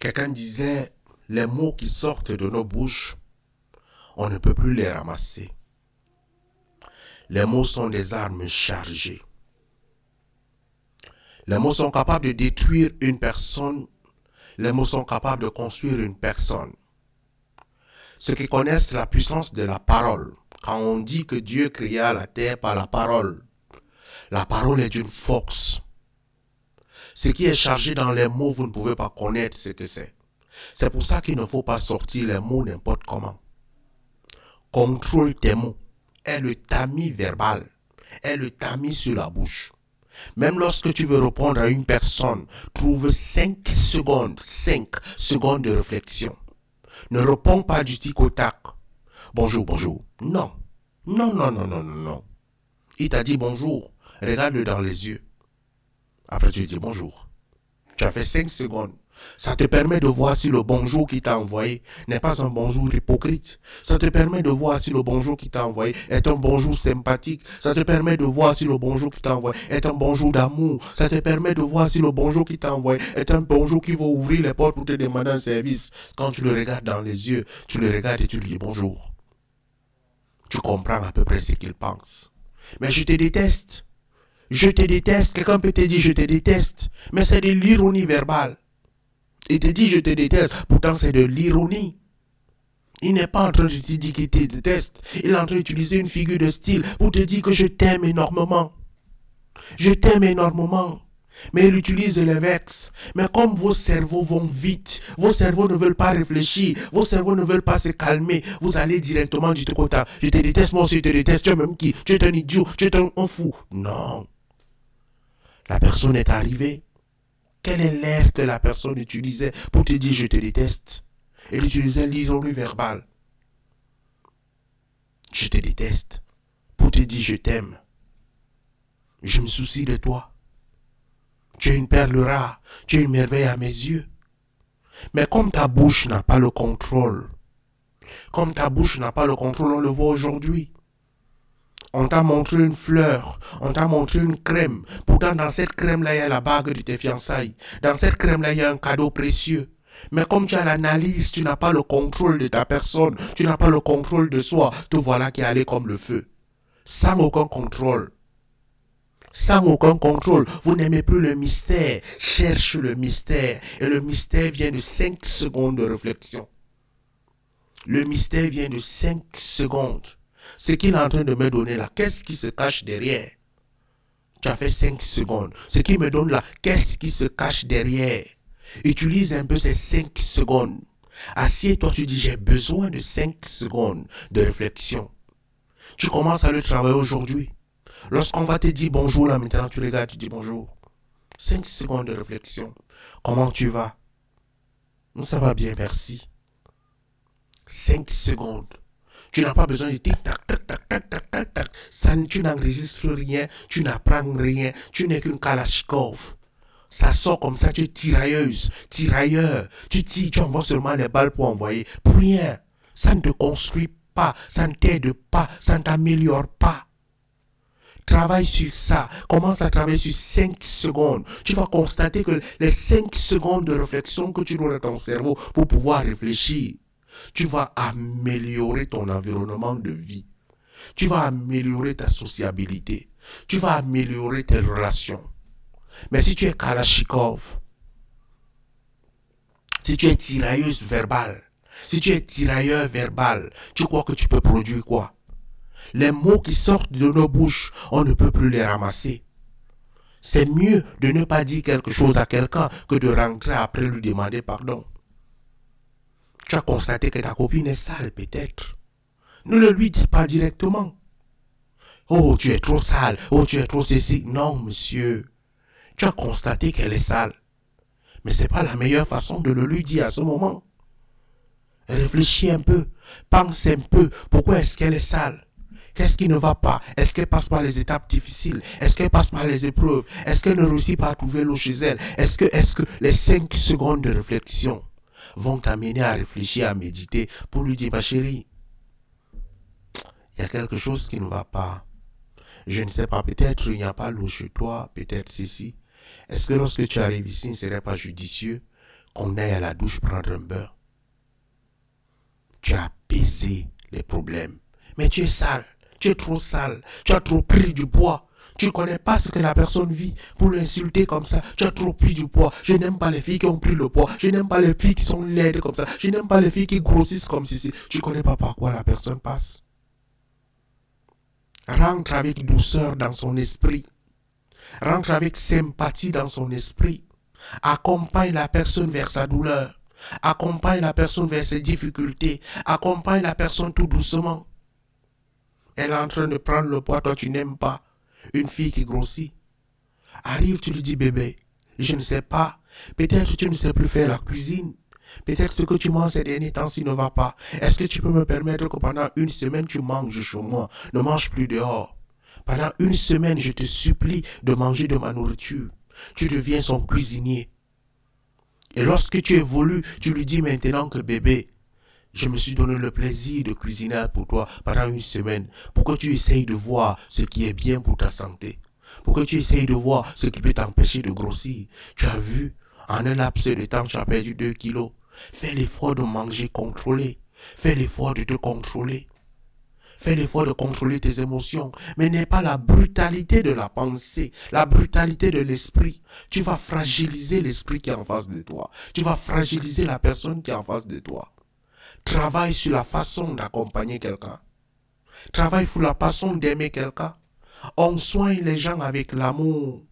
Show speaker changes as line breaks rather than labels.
Quelqu'un disait, les mots qui sortent de nos bouches, on ne peut plus les ramasser. Les mots sont des armes chargées. Les mots sont capables de détruire une personne. Les mots sont capables de construire une personne. Ceux qui connaissent la puissance de la parole, quand on dit que Dieu créa la terre par la parole est d'une force. Ce qui est chargé dans les mots, vous ne pouvez pas connaître ce que c'est. C'est pour ça qu'il ne faut pas sortir les mots n'importe comment. Contrôle tes mots. Est le tamis verbal. Est le tamis sur la bouche. Même lorsque tu veux répondre à une personne, trouve 5 secondes de réflexion. Ne réponds pas du tic au tac. Bonjour, bonjour. Non. Non. Il t'a dit bonjour. Regarde-le dans les yeux. Après, tu lui dis bonjour. Tu as fait 5 secondes. Ça te permet de voir si le bonjour qu'il t'a envoyé n'est pas un bonjour hypocrite. Ça te permet de voir si le bonjour qu'il t'a envoyé est un bonjour sympathique. Ça te permet de voir si le bonjour qu'il t'a envoyé est un bonjour d'amour. Ça te permet de voir si le bonjour qu'il t'a envoyé est un bonjour qui va ouvrir les portes pour te demander un service. Quand tu le regardes dans les yeux, tu le regardes et tu lui dis bonjour. Tu comprends à peu près ce qu'il pense. Mais je te déteste. Je te déteste. Quelqu'un peut te dire je te déteste. Mais c'est de l'ironie verbale. Il te dit je te déteste. Pourtant c'est de l'ironie. Il n'est pas en train de te dire qu'il te déteste. Il est en train d'utiliser une figure de style pour te dire que je t'aime énormément. Je t'aime énormément. Mais il utilise les vex. Mais comme vos cerveaux vont vite, vos cerveaux ne veulent pas réfléchir, vos cerveaux ne veulent pas se calmer, vous allez directement du côté. Je te déteste, moi aussi je te déteste, tu es même qui? Tu es un idiot, tu es un fou. Non. La personne est arrivée. Quel est l'air que la personne utilisait pour te dire je te déteste? Elle utilisait l'ironie verbale. Je te déteste pour te dire je t'aime. Je me soucie de toi. Tu es une perle rare, tu es une merveille à mes yeux. Mais comme ta bouche n'a pas le contrôle, on le voit aujourd'hui. On t'a montré une fleur, on t'a montré une crème. Pourtant, dans cette crème-là, il y a la bague de tes fiançailles. Dans cette crème-là, il y a un cadeau précieux. Mais comme tu as l'analyse, tu n'as pas le contrôle de ta personne, tu n'as pas le contrôle de soi, te voilà qui est allé comme le feu. Sans aucun contrôle. Sans aucun contrôle, vous n'aimez plus le mystère. Cherche le mystère. Et le mystère vient de 5 secondes de réflexion. Le mystère vient de 5 secondes. Ce qu'il est en train de me donner là, qu'est-ce qui se cache derrière? Tu as fait 5 secondes. Ce qu'il me donne là, qu'est-ce qui se cache derrière? Utilise un peu ces 5 secondes. Assieds-toi, tu dis, j'ai besoin de 5 secondes de réflexion. Tu commences à le travailler aujourd'hui. Lorsqu'on va te dire bonjour là maintenant, tu regardes, tu dis bonjour. 5 secondes de réflexion. Comment tu vas? Ça va bien, merci. 5 secondes. Tu n'as pas besoin de tic-tac, tac, tac, tac, tac, tac. Tu n'enregistres rien, tu n'apprends rien, tu n'es qu'une Kalachnikov. Ça sort comme ça, tu es tirailleuse, tirailleur. Tu tires, tu envoies seulement les balles pour envoyer. Pour rien. Ça ne te construit pas, ça ne t'aide pas, ça ne t'améliore pas. Travaille sur ça. Commence à travailler sur 5 secondes. Tu vas constater que les 5 secondes de réflexion que tu donnes à ton cerveau pour pouvoir réfléchir, tu vas améliorer ton environnement de vie. Tu vas améliorer ta sociabilité. Tu vas améliorer tes relations. Mais si tu es Kalachnikov, si tu es tirailleuse verbale, si tu es tirailleur verbal, tu crois que tu peux produire quoi? Les mots qui sortent de nos bouches, on ne peut plus les ramasser. C'est mieux de ne pas dire quelque chose à quelqu'un que de rentrer après lui demander pardon. Tu as constaté que ta copine est sale peut-être. Ne le lui dis pas directement. Oh, tu es trop sale. Oh, tu es trop ceci. Non, monsieur. Tu as constaté qu'elle est sale. Mais ce n'est pas la meilleure façon de le lui dire à ce moment. Réfléchis un peu. Pense un peu. Pourquoi est-ce qu'elle est sale? Qu'est-ce qui ne va pas? Est-ce qu'elle passe par les étapes difficiles? Est-ce qu'elle passe par les épreuves? Est-ce qu'elle ne réussit pas à trouver l'eau chez elle? Est-ce que les 5 secondes de réflexion vont t'amener à réfléchir, à méditer pour lui dire, ma chérie, il y a quelque chose qui ne va pas. Je ne sais pas, peut-être il n'y a pas l'eau chez toi, peut-être ceci. Est-ce que lorsque tu arrives ici, ce ne serait pas judicieux qu'on aille à la douche prendre un bain. Tu as baisé les problèmes. Mais tu es sale, tu es trop sale, tu as trop pris du poids. Tu ne connais pas ce que la personne vit pour l'insulter comme ça. Tu as trop pris du poids. Je n'aime pas les filles qui ont pris le poids. Je n'aime pas les filles qui sont laides comme ça. Je n'aime pas les filles qui grossissent comme ceci. Tu ne connais pas par quoi la personne passe. Rentre avec douceur dans son esprit. Rentre avec sympathie dans son esprit. Accompagne la personne vers sa douleur. Accompagne la personne vers ses difficultés. Accompagne la personne tout doucement. Elle est en train de prendre le poids, toi tu n'aimes pas. Une fille qui grossit. Arrive, tu lui dis, bébé, je ne sais pas. Peut-être tu ne sais plus faire la cuisine. Peut-être ce que tu manges ces derniers temps-ci ne va pas. Est-ce que tu peux me permettre que pendant une semaine tu manges chez moi? Ne mange plus dehors. Pendant une semaine, je te supplie de manger de ma nourriture. Tu deviens son cuisinier. Et lorsque tu évolues, tu lui dis maintenant que bébé, je me suis donné le plaisir de cuisiner pour toi pendant une semaine, pour que tu essayes de voir ce qui est bien pour ta santé, pour que tu essayes de voir ce qui peut t'empêcher de grossir. Tu as vu, en un laps de temps, tu as perdu 2 kilos. Fais l'effort de manger contrôlé. Fais l'effort de te contrôler. Fais l'effort de contrôler tes émotions, mais n'aie pas la brutalité de la pensée, la brutalité de l'esprit. Tu vas fragiliser l'esprit qui est en face de toi. Tu vas fragiliser la personne qui est en face de toi. Travaille sur la façon d'accompagner quelqu'un. Travaille sur la façon d'aimer quelqu'un. On soigne les gens avec l'amour.